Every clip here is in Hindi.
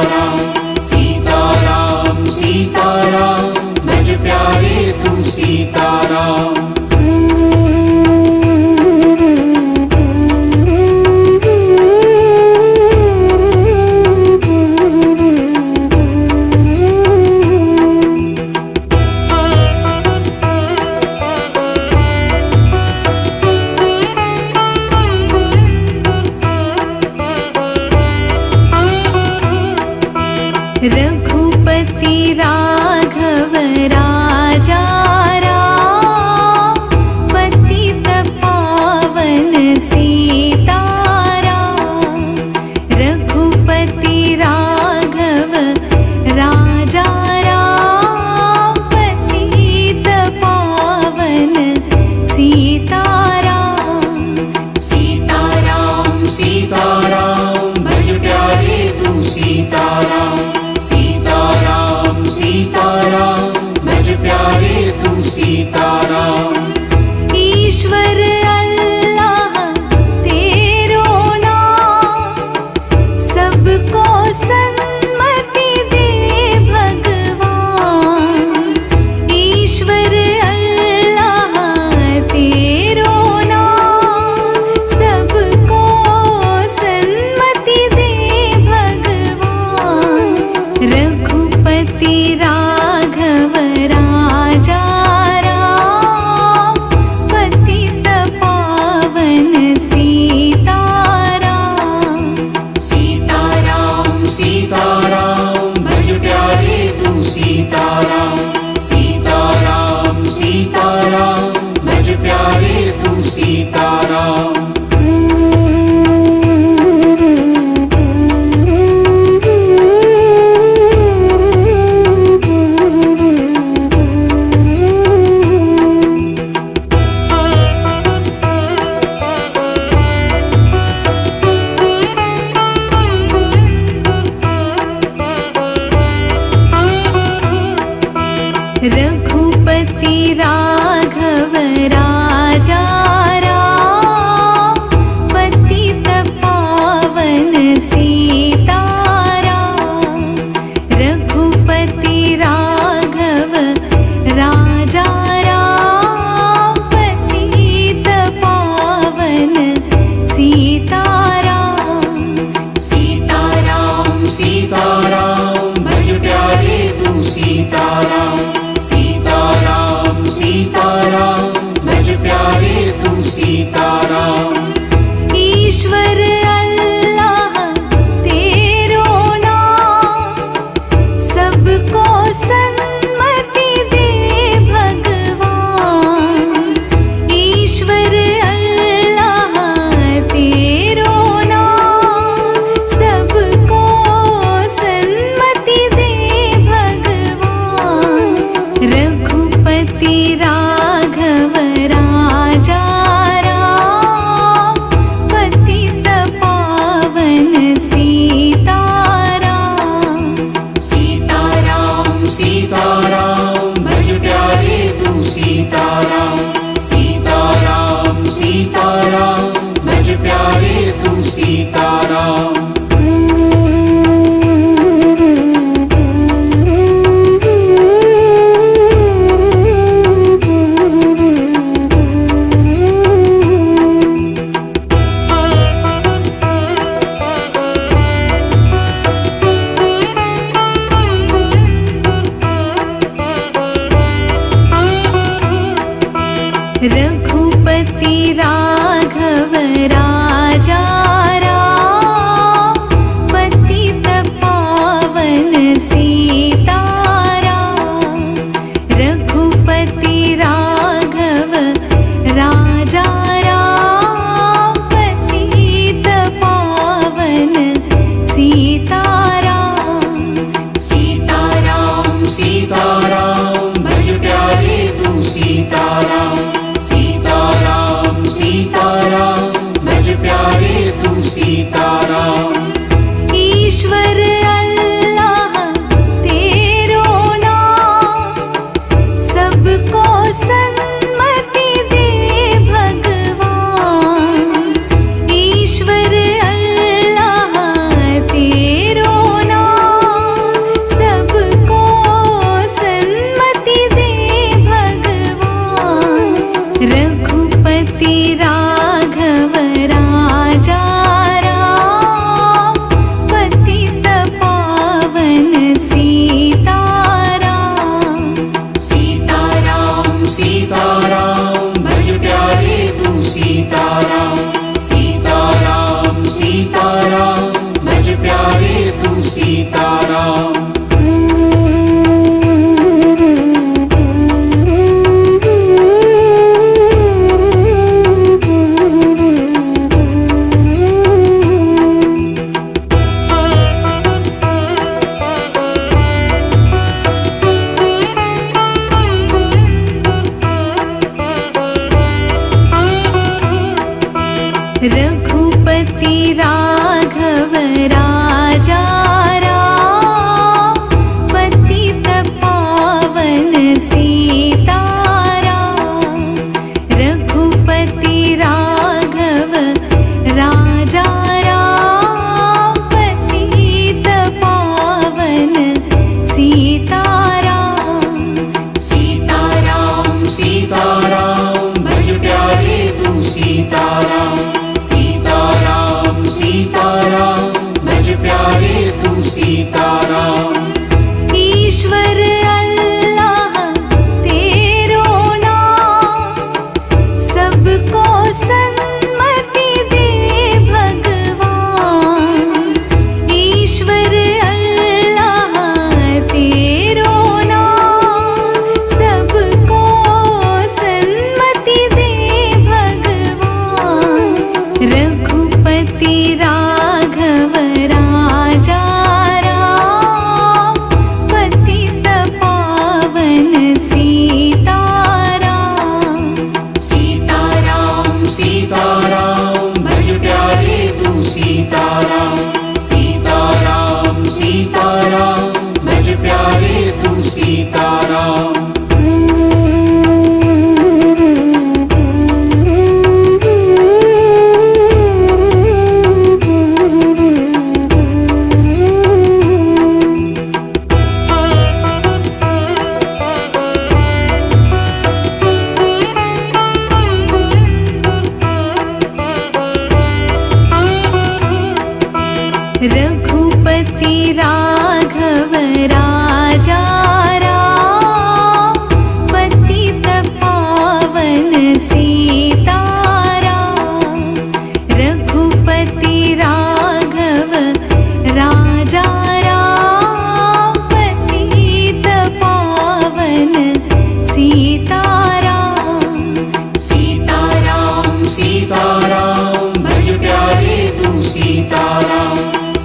सीताराम सीताराम सीताराम भज प्यारे तू सीताराम। रघुपति राघव राजा राम, पतित पावन सीताराम। रघुपति राघव राजा राम, पतित पावन सीताराम। सीताराम सीताराम भज प्यारे तू सीताराम सीताराम सीताराम भज प्यारे तू सीताराम। ईश्वर अल्लाह तेरो नाम, सबको सन्मति दे भगवान। ईश्वर अल्लाह तेरो नाम, सबको सन्मति दे भगवान। रघुपति राघव राजा राम, पतित पावन सीताराम। सीताराम सीताराम भज प्यारे तू सीताराम सीताराम सीताराम भज प्यारे तू सीताराम। रघुपति राघव राजा राम, पतित पावन सीताराम। रघुपति राघव राजा राम, पतित पावन सीताराम। सीताराम सीताराम भज प्यारे तू सीताराम सीताराम सीताराम भज प्यारे तू सीताराम। ईश्वर अल्लाह तेरो नाम, सबको सन्मति दे भगवान। ईश्वर अल्लाह तेरो नाम, सबको सन्मति सीताराम रघुपति राघव राजा राम, पतित पावन सीताराम। रघुपति राघव राजा राम, पतित पावन सीताराम। सीताराम सीताराम भज प्यारे तू सीताराम सीताराम सीताराम भज प्यारे तू सीताराम ईश्वर अल्लाह तेरो नाम, सबको सन्मति दे भगवान। ईश्वर अल्लाह तेरो नाम, सबको सन्मति दे भगवान। रघुपति राघव राजा राम, पतित पावन सीताराम। सीताराम सीताराम भज प्यारे तू सीताराम सीताराम सीताराम भज प्यारे तू सीताराम रघुपति राघव राजा राम, पतित पावन सीताराम। रघुपति राघव राजा राम, पतित पावन सीताराम। सीताराम सीताराम भज प्यारे तू सीताराम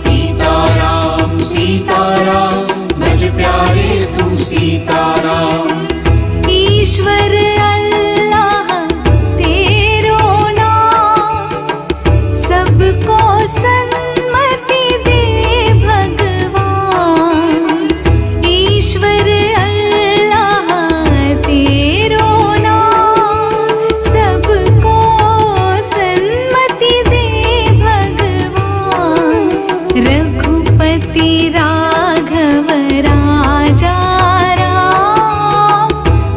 सीताराम सीताराम भज प्यारे तू सीताराम ईश्वर अल्लाह तेरो नाम, सबको सन्मति दे भगवान। ईश्वर अल्लाह तेरो नाम, सबको सन्मति दे भगवान। रघुपति राघव राजा राम,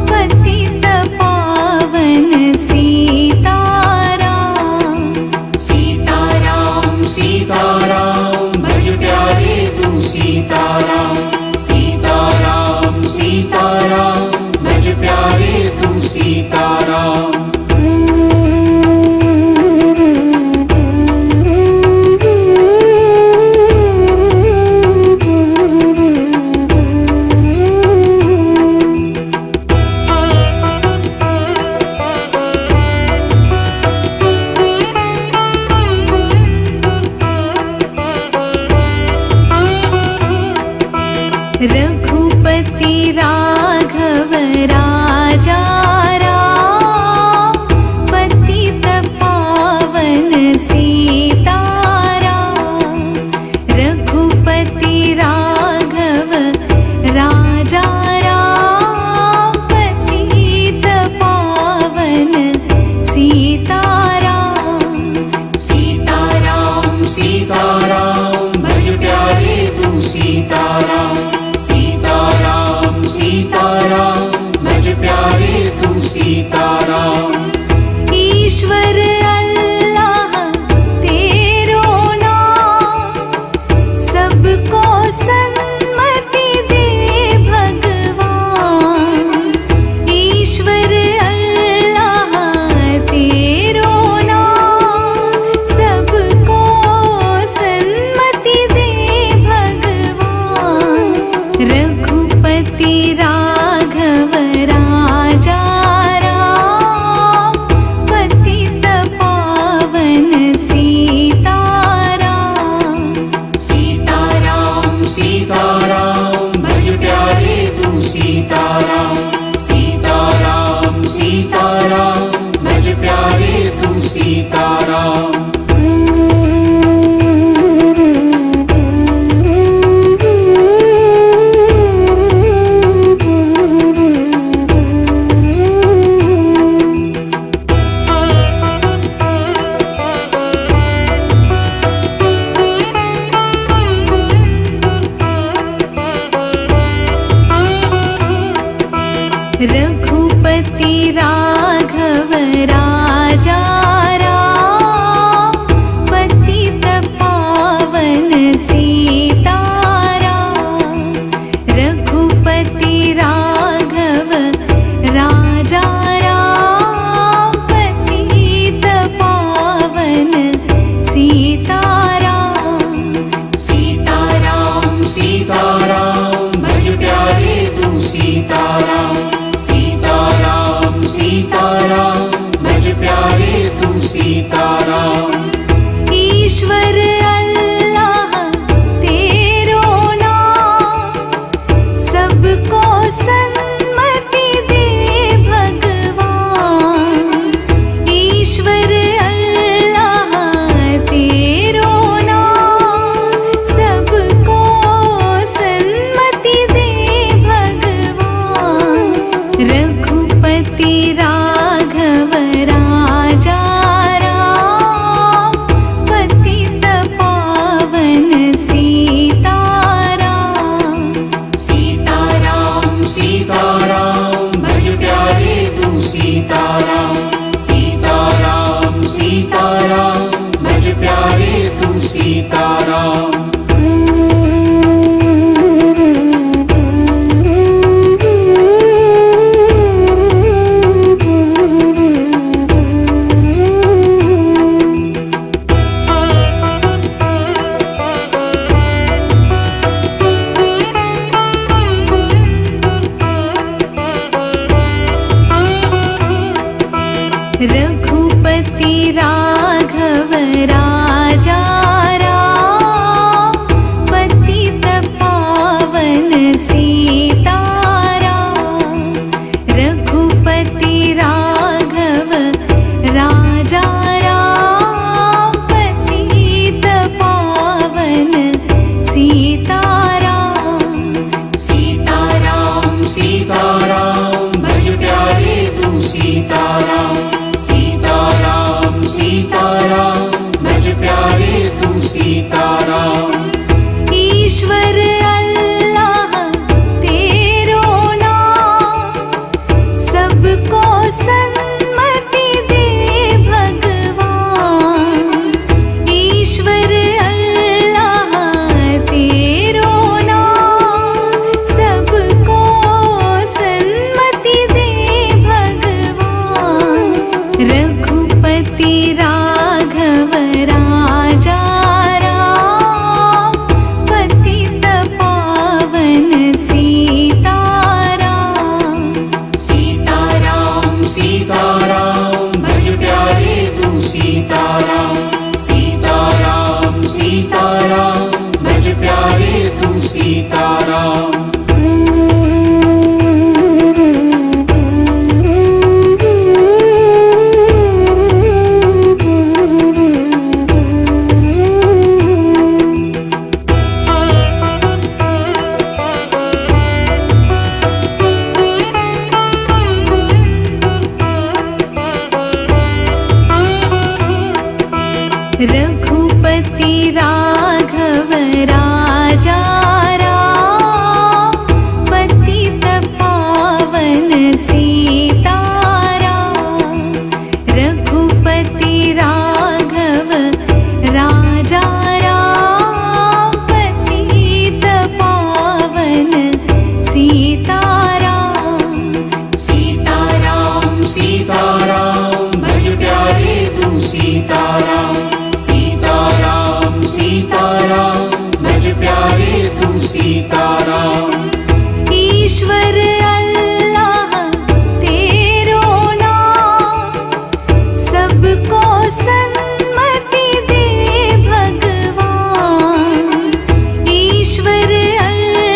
पतित पावन सीताराम। सीताराम सीताराम भज प्यारे तू सीताराम सीताराम सीताराम भज प्यारे तू सीताराम रघुपति राघव राजा राम, पतित पावन सीताराम। रघुपति राघव राजा राम, पतित पावन सीताराम। सीताराम सीताराम भज प्यारे तू सीताराम सीताराम सीताराम भज प्यारे तू सीताराम ईश्वर अल्लाह तेरो नाम, सबको सन्मति दे भगवान। ईश्वर अल्लाह तेरो नाम, सबको सन्मति दे भगवान। सीताराम भज प्यारे तू सीताराम सीताराम सीताराम भज प्यारे तू सीताराम रघुपति राघव राजा राम पतित पावन सीताराम रघुपति राघव राजा राम पतित पावन सीताराम सीताराम सीताराम भज प्यारे तू सीताराम सीताराम सीताराम भज प्यारे तू सीताराम ईश्वर अल्लाह तेरो नाम सबको सन्मति दे भगवान ईश्वर अल्लाह तेरो नाम सबको सन्मति दे भगवान रघुपति राघव राजा राम पतित पावन सीताराम सीताराम सीताराम भज प्यारे तू सीताराम सीताराम सीताराम भज प्यारे तू सीताराम रघुपति राघव राजा राम पतित पावन सीताराम रघुपति राघव राजा राम पतित पावन सीताराम सीताराम सीताराम भज प्यारे तू सीताराम सीताराम सीताराम भज प्यारे तू सीताराम ईश्वर अल्लाह तेरो नाम सबको सन्मति दे भगवान ईश्वर अल्लाह तेरो नाम सबको सन्मति दे भगवान रघुपति राघव राजा राम पतित पावन सीताराम सीताराम सीताराम भज प्यारे तू सीताराम सीताराम सीताराम भज प्यारे तू सीताराम रघुपति राघव राजा राम पतित पावन सीताराम रघुपति राघव राजा राम पतित पावन सीताराम सीताराम सीताराम भज प्यारे तू सीताराम सीताराम सीताराम भज प्यारे तू सीताराम ईश्वर अल्लाह तेरो नाम सबको सन्मति दे भगवान ईश्वर अल्लाह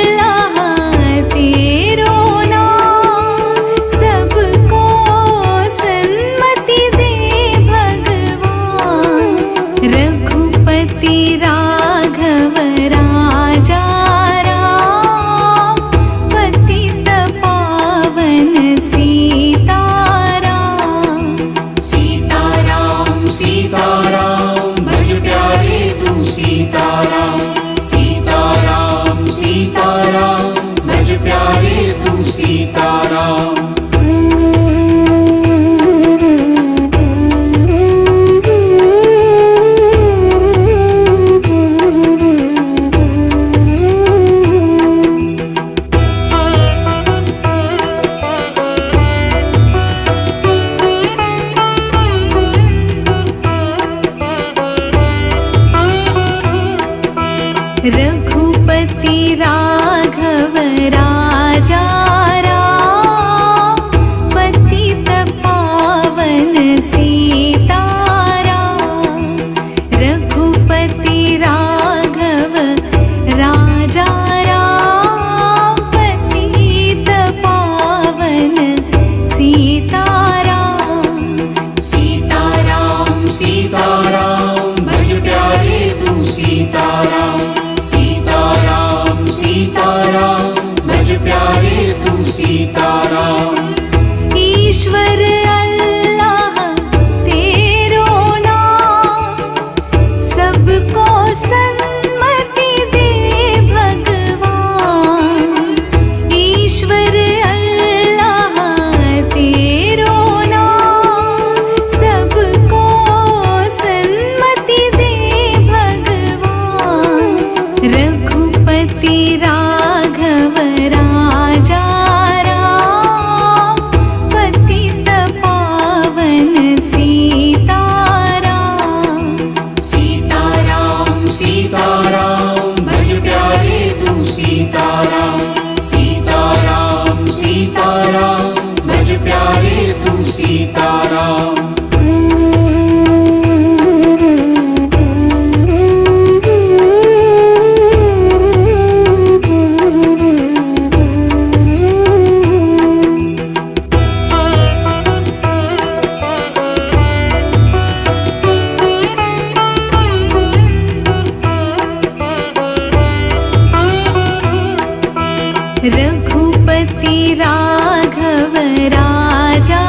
रघुपति राघव राजा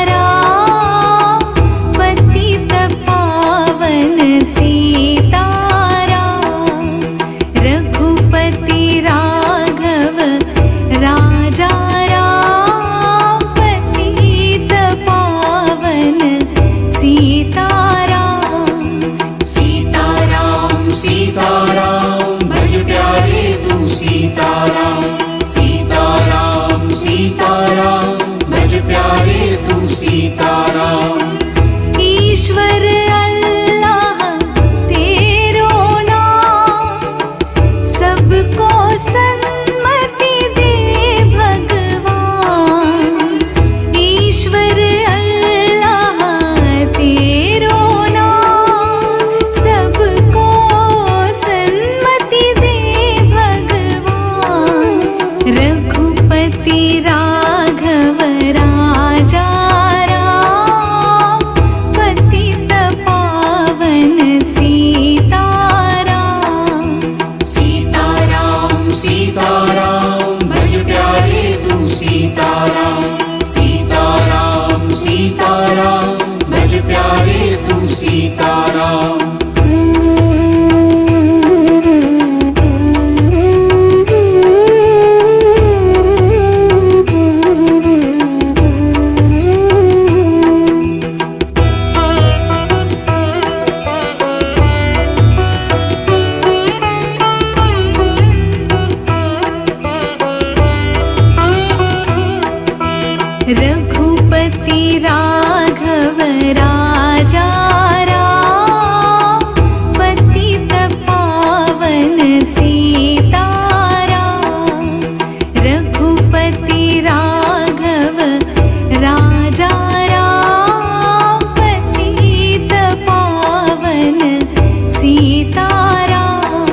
राम, पतित पावन सीताराम। रघुपति राघव राजा राम, पतित पावन सीताराम। सीताराम सीताराम भज प्यारे तू सीताराम। सीताराम सीताराम भज प्यारे तू सीताराम। ईश्वर अल्लाह तेरो नाम, सबको सन्मति दे भगवान। ईश्वर अल्लाह तेरो नाम, सबको सन्मति दे भगवान। रघुपति राघव राजा राम, पतित पावन सीताराम। सीताराम सीताराम भज प्यारे तू सीताराम। सीताराम सीताराम भज प्यारे तू सीताराम। रघुपति राघव राजा राम, पतित पावन सीताराम। रघुपति राघव राजा राम, पतित पावन सीताराम।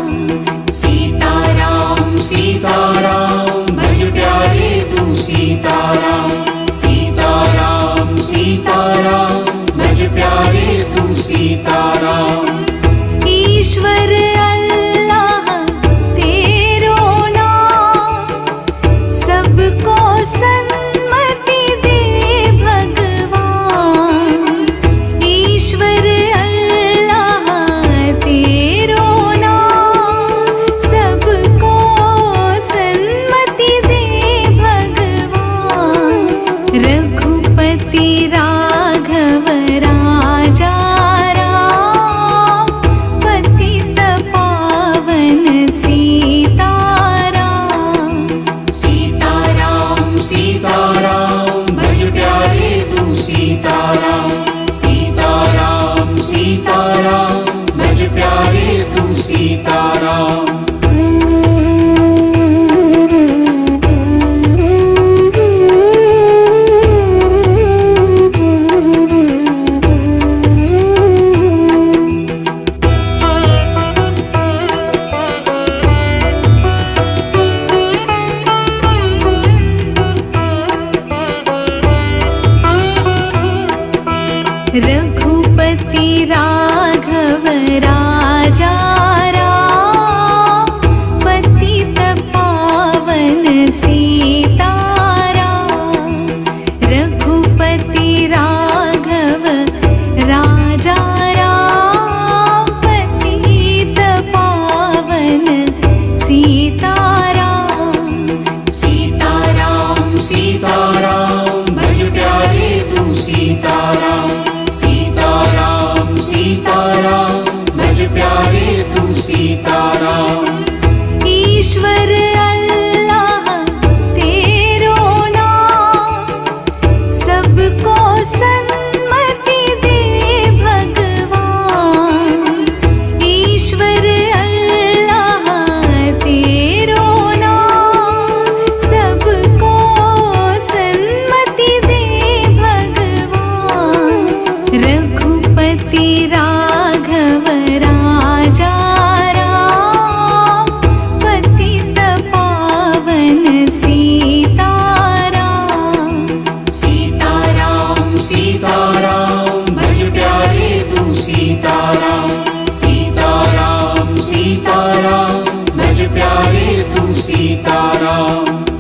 सीताराम सीताराम भज प्यारे तू सीताराम। सीताराम सीताराम भज प्यारे तू सीताराम। ईश्वर अल्लाह तेरो नाम, सबको सन्मति दे भगवान। ईश्वर अल्लाह तेरो नाम, सबको सन्मति दे भगवान। रघुपति राघव राजा राम, पतित पावन सीताराम। सीताराम सीताराम भज प्यारे तू सीताराम। सीताराम सीताराम भज प्यारे तू सीताराम। रघुपति राघव राजा राम, पतित पावन सीताराम। रघुपति राघव राजा राम, पतित पावन सीताराम। सीताराम सीताराम भज प्यारे तू सीताराम। सीताराम सीताराम भज प्यारे तू सीताराम। ईश्वर अल्लाह तेरो नाम, सबको सन्मति दे भगवान। ईश्वर अल्लाह तेरो नाम, सबको सन्मति दे भगवान। रघुपति राघव राजा राम, पतित पावन सीताराम। सीताराम सीताराम भज प्यारे तू सीताराम। सीताराम सीताराम भज प्यारे तू सीताराम।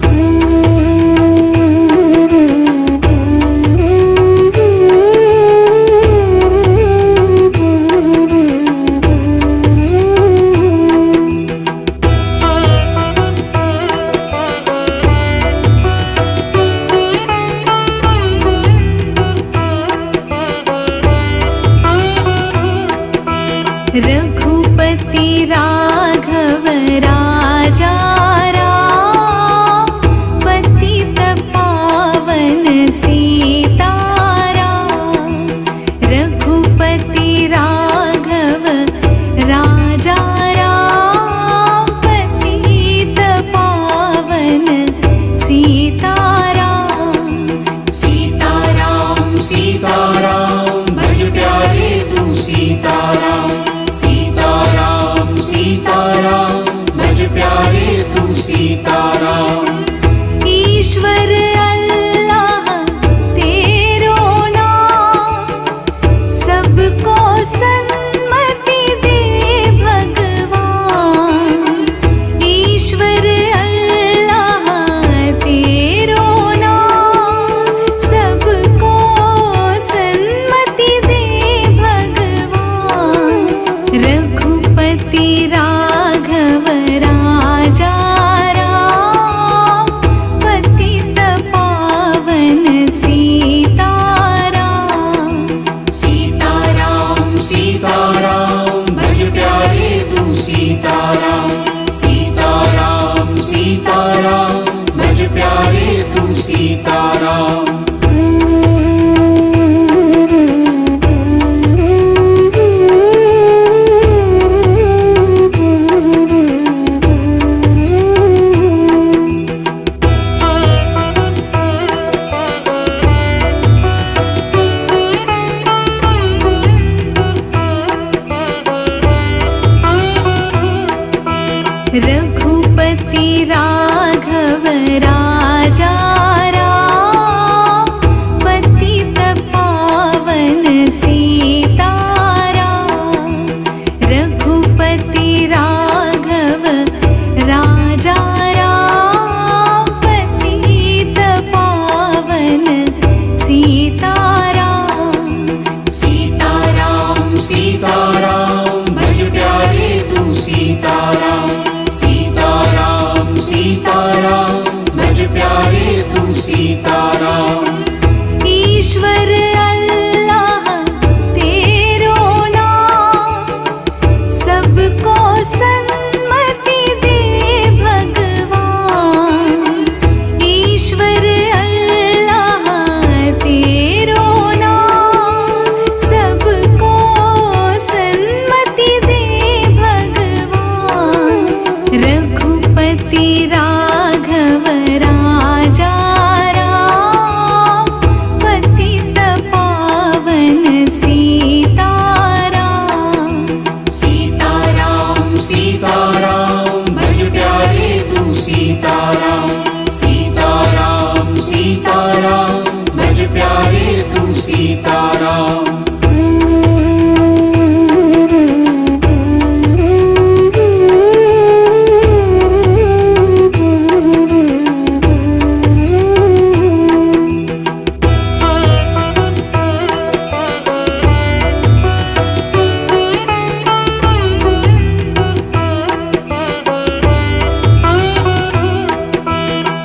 सीताराम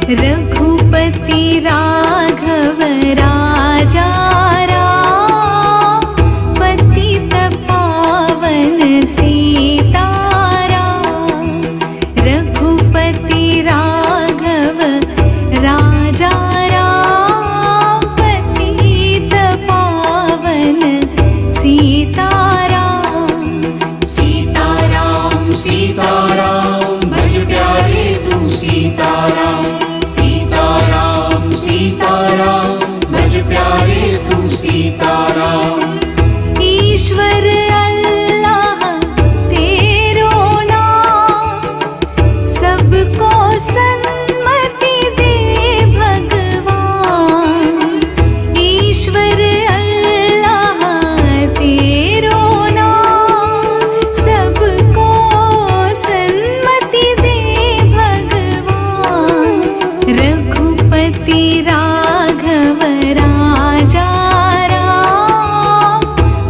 रघुपति राघव राजा राम पतित पावन सीताराम रघुपति राघव राजा राम पतित पावन सीताराम सीताराम सीताराम भज प्यारे तू सीताराम सीताराम सीताराम भज प्यारे तू सीताराम ईश्वर अल्लाह तेरो नाम सबको सन्मति दे भगवान ईश्वर अल्लाह तेरो नाम सबको सन्मति दे भगवान रघुपति राघव राजा राम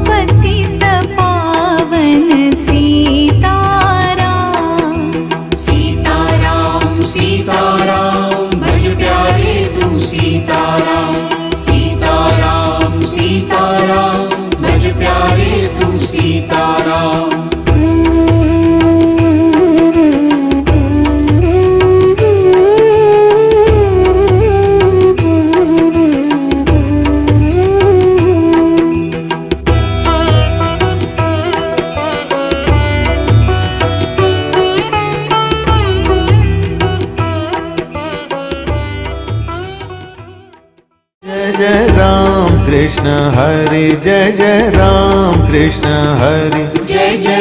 पतित पावन सीताराम सीताराम सीताराम भज प्यारे तू सीताराम सीताराम सीताराम भज प्यारे तू सीताराम जय जय राम कृष्ण हरि जय जय राम कृष्ण हरि जय जय